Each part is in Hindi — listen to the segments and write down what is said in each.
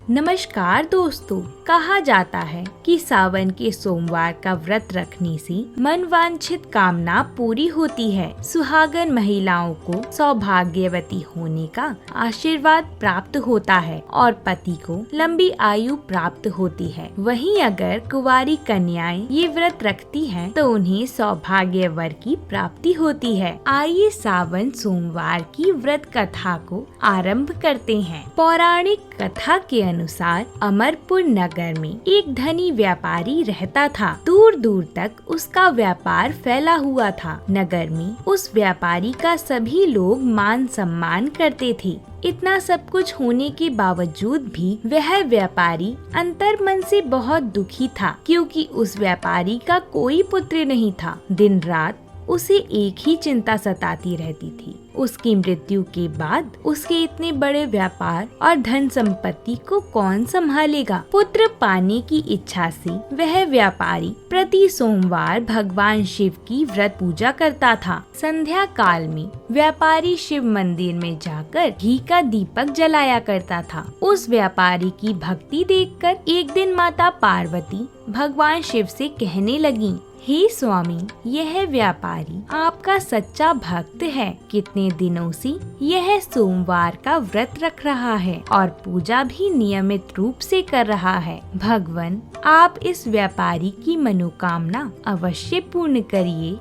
नमस्कार दोस्तों। कहा जाता है कि सावन के सोमवार का व्रत रखने से मनवांछित कामना पूरी होती है। सुहागन महिलाओं को सौभाग्यवती होने का आशीर्वाद प्राप्त होता है और पति को लंबी आयु प्राप्त होती है। वहीं अगर कुंवारी कन्याएं ये व्रत रखती हैं, तो उन्हें सौभाग्य वर की प्राप्ति होती है। आइए सावन सोमवार की व्रत कथा को आरंभ करते हैं। पौराणिक कथा के अनुसार अमरपुर नगर में एक धनी व्यापारी रहता था। दूर दूर तक उसका व्यापार फैला हुआ था। नगर में उस व्यापारी का सभी लोग मान सम्मान करते थे। इतना सब कुछ होने के बावजूद भी वह व्यापारी अंतर मन से बहुत दुखी था, क्योंकि उस व्यापारी का कोई पुत्र नहीं था। दिन रात उसे एक ही चिंता सताती रहती थी। उसकी मृत्यु के बाद उसके इतने बड़े व्यापार और धन संपत्ति को कौन संभालेगा। पुत्र पाने की इच्छा से वह व्यापारी प्रति सोमवार भगवान शिव की व्रत पूजा करता था। संध्या काल में व्यापारी शिव मंदिर में जाकर घी का दीपक जलाया करता था। उस व्यापारी की भक्ति देखकर एक दिन माता पार्वती भगवान शिव से कहने लगी, हे स्वामी, यह व्यापारी आपका सच्चा भक्त है। कितने दिनों से यह सोमवार का व्रत रख रहा है और पूजा भी नियमित रूप से कर रहा है। भगवान, आप इस व्यापारी की मनोकामना अवश्य पूर्ण करिए।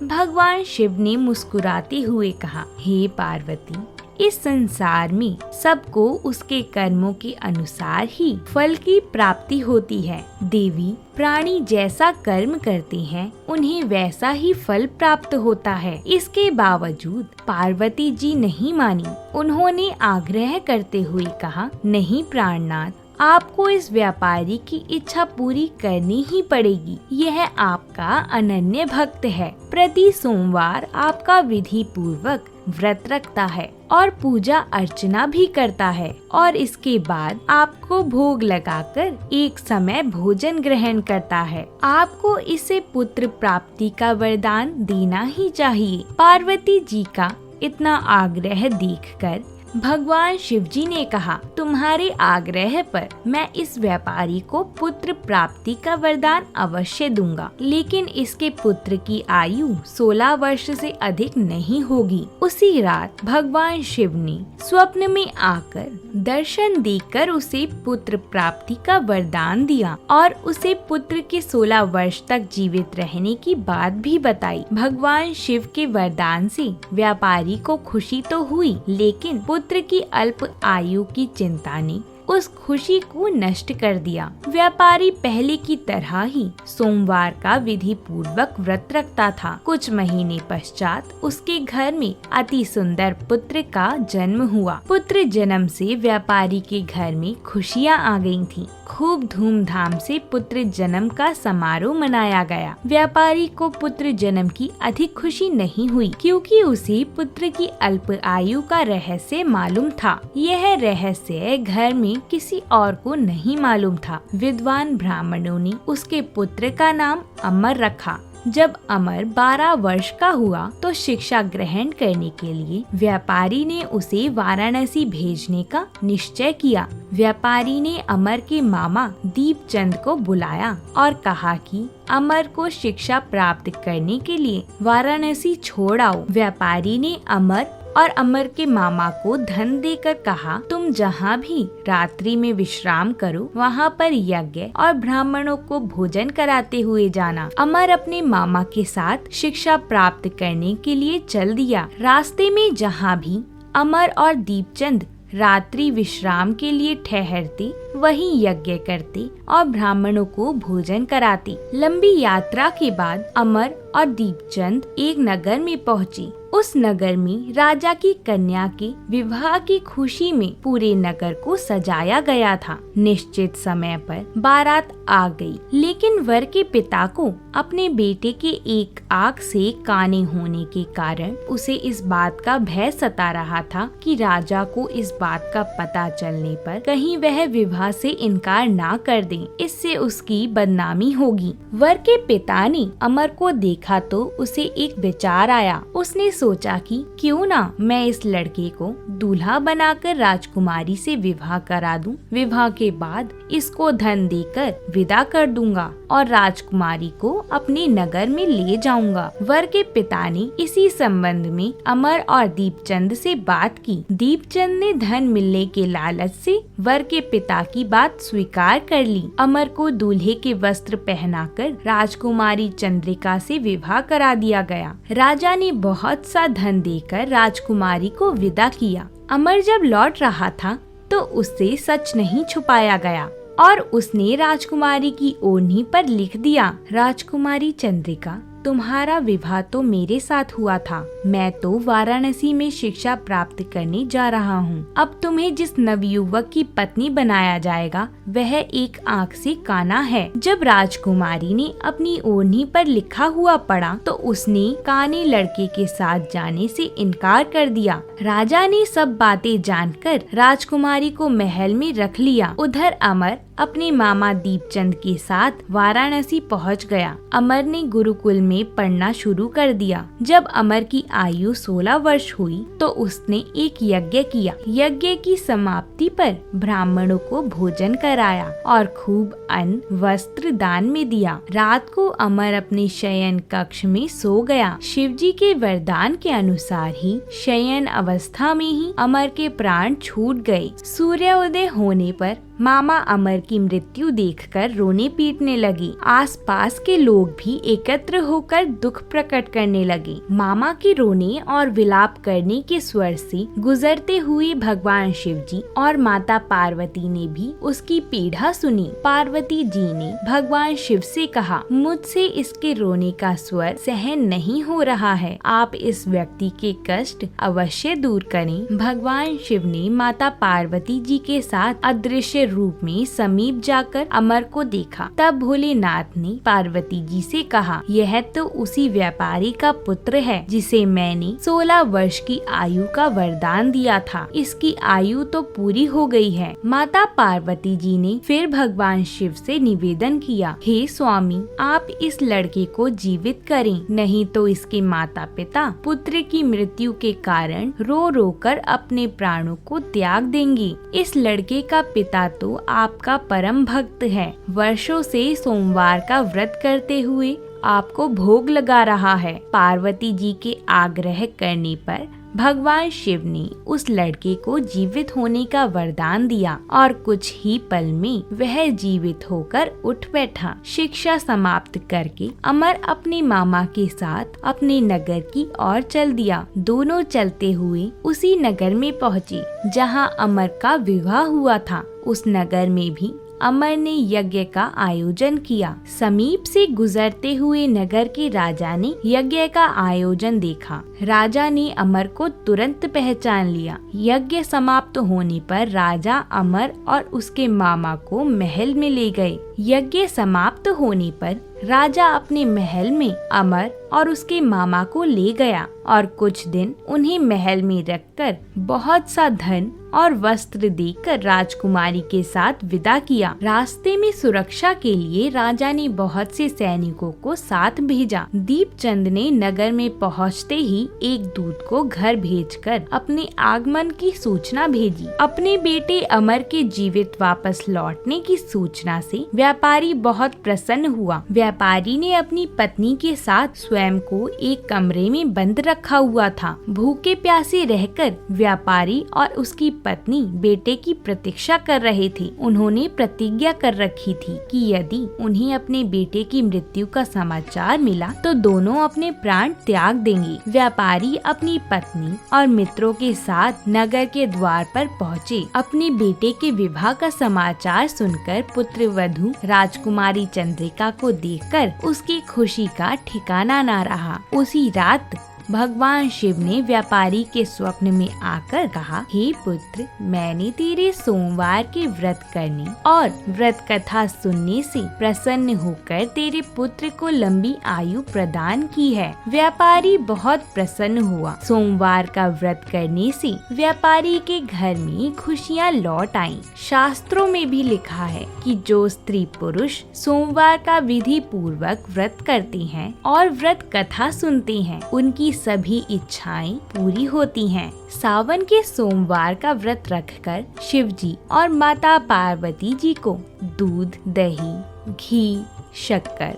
भगवान शिव ने मुस्कुराते हुए कहा, हे पार्वती, इस संसार में सबको उसके कर्मों के अनुसार ही फल की प्राप्ति होती है। देवी प्राणी जैसा कर्म करते हैं, उन्हें वैसा ही फल प्राप्त होता है। इसके बावजूद पार्वती जी नहीं मानी। उन्होंने आग्रह करते हुए कहा, नहीं प्राणनाथ, आपको इस व्यापारी की इच्छा पूरी करनी ही पड़ेगी। यह आपका अनन्य भक्त है। प्रति सोमवार आपका विधि पूर्वक व्रत रखता है और पूजा अर्चना भी करता है, और इसके बाद आपको भोग लगाकर एक समय भोजन ग्रहण करता है। आपको इसे पुत्र प्राप्ति का वरदान देना ही चाहिए। पार्वती जी का इतना आग्रह देखकर भगवान शिव जी ने कहा, तुम्हारे आग्रह पर मैं इस व्यापारी को पुत्र प्राप्ति का वरदान अवश्य दूंगा, लेकिन इसके पुत्र की आयु 16 वर्ष से अधिक नहीं होगी। उसी रात भगवान शिव ने स्वप्न में आकर दर्शन देकर उसे पुत्र प्राप्ति का वरदान दिया और उसे पुत्र के 16 वर्ष तक जीवित रहने की बात भी बताई। भगवान शिव के वरदान से व्यापारी को खुशी तो हुई, लेकिन पुत्र की अल्प आयु की चिंता ने उस खुशी को नष्ट कर दिया। व्यापारी पहले की तरह ही सोमवार का विधि पूर्वक व्रत रखता था। कुछ महीने पश्चात उसके घर में अति सुंदर पुत्र का जन्म हुआ। पुत्र जन्म से व्यापारी के घर में खुशियाँ आ गई थीं। खूब धूमधाम से पुत्र जन्म का समारोह मनाया गया। व्यापारी को पुत्र जन्म की अधिक खुशी नहीं हुई, क्योंकि उसे पुत्र की अल्प आयु का रहस्य मालूम था। यह रहस्य घर में किसी और को नहीं मालूम था। विद्वान ब्राह्मणों ने उसके पुत्र का नाम अमर रखा। जब अमर 12 वर्ष का हुआ तो शिक्षा ग्रहण करने के लिए व्यापारी ने उसे वाराणसी भेजने का निश्चय किया। व्यापारी ने अमर के मामा दीपचंद को बुलाया और कहा कि अमर को शिक्षा प्राप्त करने के लिए वाराणसी छोड़ आओ। व्यापारी ने अमर और अमर के मामा को धन देकर कहा, तुम जहाँ भी रात्रि में विश्राम करो, वहाँ पर यज्ञ और ब्राह्मणों को भोजन कराते हुए जाना। अमर अपने मामा के साथ शिक्षा प्राप्त करने के लिए चल दिया। रास्ते में जहाँ भी अमर और दीपचंद रात्रि विश्राम के लिए ठहरते, वहीं यज्ञ करते और ब्राह्मणों को भोजन कराते। लंबी यात्रा के बाद अमर और दीपचंद एक नगर में पहुँचे। उस नगर में राजा की कन्या के विवाह की खुशी में पूरे नगर को सजाया गया था। निश्चित समय पर बारात आ गई, लेकिन वर के पिता को अपने बेटे के एक आंख से काने होने के कारण उसे इस बात का भय सता रहा था कि राजा को इस बात का पता चलने पर कहीं वह विवाह से इनकार ना कर दे, इससे उसकी बदनामी होगी। वर के पिता ने अमर को देखा तो उसे एक विचार आया। उसने सोचा कि क्यों ना मैं इस लड़के को दूल्हा बनाकर राजकुमारी से विवाह करा दूं। विवाह के बाद इसको धन देकर विदा कर दूंगा और राजकुमारी को अपने नगर में ले जाऊंगा। वर के पिता ने इसी संबंध में अमर और दीपचंद से बात की। दीपचंद ने धन मिलने के लालच से वर के पिता की बात स्वीकार कर ली। अमर को दूल्हे के वस्त्र पहनाकर राजकुमारी चंद्रिका से विवाह करा दिया गया। राजा ने बहुत सा धन देकर राजकुमारी को विदा किया। अमर जब लौट रहा था तो उससे सच नहीं छुपाया गया और उसने राजकुमारी की ओढ़नी पर लिख दिया, राजकुमारी चंद्रिका, तुम्हारा विवाह तो मेरे साथ हुआ था। मैं तो वाराणसी में शिक्षा प्राप्त करने जा रहा हूँ। अब तुम्हें जिस नवयुवक की पत्नी बनाया जाएगा वह एक आँख से काना है। जब राजकुमारी ने अपनी ओढ़नी पर लिखा हुआ पढ़ा तो उसने काने लड़के के साथ जाने से इनकार कर दिया। राजा ने सब बातें जानकर राजकुमारी को महल में रख लिया। उधर अमर अपने मामा दीपचंद के साथ वाराणसी पहुंच गया। अमर ने गुरुकुल में पढ़ना शुरू कर दिया। जब अमर की आयु 16 वर्ष हुई तो उसने एक यज्ञ किया। यज्ञ की समाप्ति पर ब्राह्मणों को भोजन कराया और खूब अन्न वस्त्र दान में दिया। रात को अमर अपने शयन कक्ष में सो गया। शिवजी के वरदान के अनुसार ही शयन अवस्था में ही अमर के प्राण छूट गए। सूर्योदय होने पर मामा अमर की मृत्यु देखकर रोने पीटने लगे। आसपास के लोग भी एकत्र होकर दुख प्रकट करने लगे। मामा के रोने और विलाप करने के स्वर से गुजरते हुए भगवान शिवजी और माता पार्वती ने भी उसकी पीड़ा सुनी। पार्वती जी ने भगवान शिव से कहा, मुझसे इसके रोने का स्वर सहन नहीं हो रहा है, आप इस व्यक्ति के कष्ट अवश्य दूर करें। भगवान शिव ने माता पार्वती जी के साथ अदृश्य रूप में समीप जाकर अमर को देखा। तब भोलेनाथ ने पार्वती जी से कहा, यह तो उसी व्यापारी का पुत्र है जिसे मैंने 16 वर्ष की आयु का वरदान दिया था। इसकी आयु तो पूरी हो गई है। माता पार्वती जी ने फिर भगवान शिव से निवेदन किया, हे स्वामी, आप इस लड़के को जीवित करें, नहीं तो इसके माता पिता पुत्र की मृत्यु के कारण रो रो कर अपने प्राणों को त्याग देंगे। इस लड़के का पिता तो आपका परम भक्त है, वर्षों से सोमवार का व्रत करते हुए आपको भोग लगा रहा है। पार्वती जी के आग्रह करने पर भगवान शिव ने उस लड़के को जीवित होने का वरदान दिया और कुछ ही पल में वह जीवित होकर उठ बैठा। शिक्षा समाप्त करके अमर अपने मामा के साथ अपने नगर की ओर चल दिया। दोनों चलते हुए उसी नगर में पहुँचे जहाँ अमर का विवाह हुआ था। उस नगर में भी अमर ने यज्ञ का आयोजन किया। समीप से गुजरते हुए नगर के राजा ने यज्ञ का आयोजन देखा। राजा ने अमर को तुरंत पहचान लिया। यज्ञ समाप्त होने पर राजा अमर और उसके मामा को महल में ले गए। यज्ञ समाप्त होने पर राजा अपने महल में अमर और उसके मामा को ले गया और कुछ दिन उन्हें महल में रखकर बहुत सा धन और वस्त्र देकर राजकुमारी के साथ विदा किया। रास्ते में सुरक्षा के लिए राजा ने बहुत से सैनिकों को साथ भेजा। दीपचंद ने नगर में पहुंचते ही एक दूत को घर भेजकर अपने आगमन की सूचना भेजी। अपने बेटे अमर के जीवित वापस लौटने की सूचना से व्यापारी बहुत प्रसन्न हुआ। व्यापारी ने अपनी पत्नी के साथ स्वयं को एक कमरे में बंद रखा हुआ था। भूखे प्यासे रहकर व्यापारी और उसकी पत्नी बेटे की प्रतीक्षा कर रहे थे। उन्होंने प्रतिज्ञा कर रखी थी कि यदि उन्हें अपने बेटे की मृत्यु का समाचार मिला तो दोनों अपने प्राण त्याग देंगे। व्यापारी अपनी पत्नी और मित्रों के साथ नगर के द्वार पर पहुँचे। अपने बेटे के विवाह का समाचार सुनकर पुत्र वधू राजकुमारी चंद्रिका को देखकर उसकी खुशी का ठिकाना न रहा। उसी रात भगवान शिव ने व्यापारी के स्वप्न में आकर कहा, हे पुत्र, मैंने तेरे सोमवार के व्रत करने और व्रत कथा सुनने से प्रसन्न होकर तेरे पुत्र को लंबी आयु प्रदान की है। व्यापारी बहुत प्रसन्न हुआ। सोमवार का व्रत करने से व्यापारी के घर में खुशियाँ लौट आईं। शास्त्रों में भी लिखा है कि जो स्त्री पुरुष सोमवार का विधि पूर्वक व्रत करते हैं और व्रत कथा सुनते हैं, उनकी सभी इच्छाएं पूरी होती हैं। सावन के सोमवार का व्रत रखकर शिव जी और माता पार्वती जी को दूध, दही, घी, शक्कर,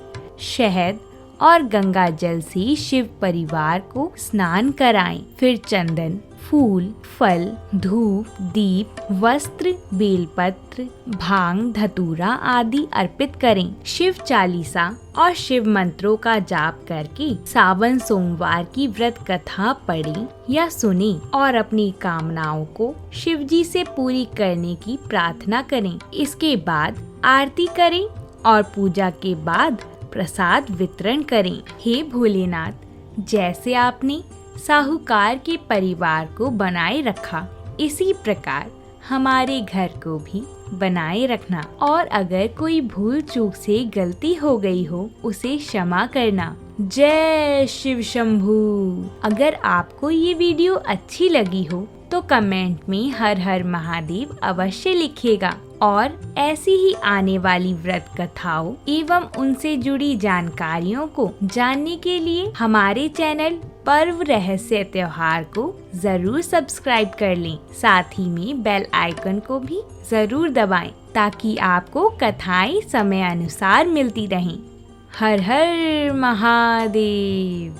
शहद और गंगा जल से शिव परिवार को स्नान कराएं। फिर चंदन, फूल, फल, धूप, दीप, वस्त्र, बेलपत्र, भांग, धतूरा आदि अर्पित करें। शिव चालीसा और शिव मंत्रों का जाप करके सावन सोमवार की व्रत कथा पढ़ें या सुनें और अपनी कामनाओं को शिव जी से पूरी करने की प्रार्थना करें। इसके बाद आरती करें और पूजा के बाद प्रसाद वितरण करें। हे भोलेनाथ, जैसे आपने साहूकार के परिवार को बनाए रखा, इसी प्रकार हमारे घर को भी बनाए रखना और अगर कोई भूल चूक से गलती हो गई हो उसे क्षमा करना। जय शिव शंभू। अगर आपको ये वीडियो अच्छी लगी हो तो कमेंट में हर हर महादेव अवश्य लिखिएगा और ऐसी ही आने वाली व्रत कथाओं एवं उनसे जुड़ी जानकारियों को जानने के लिए हमारे चैनल पर्व रहस्य त्योहार को जरूर सब्सक्राइब कर लें। साथ ही में बेल आइकन को भी जरूर दबाएं ताकि आपको कथाएं समय अनुसार मिलती रहें। हर हर महादेव।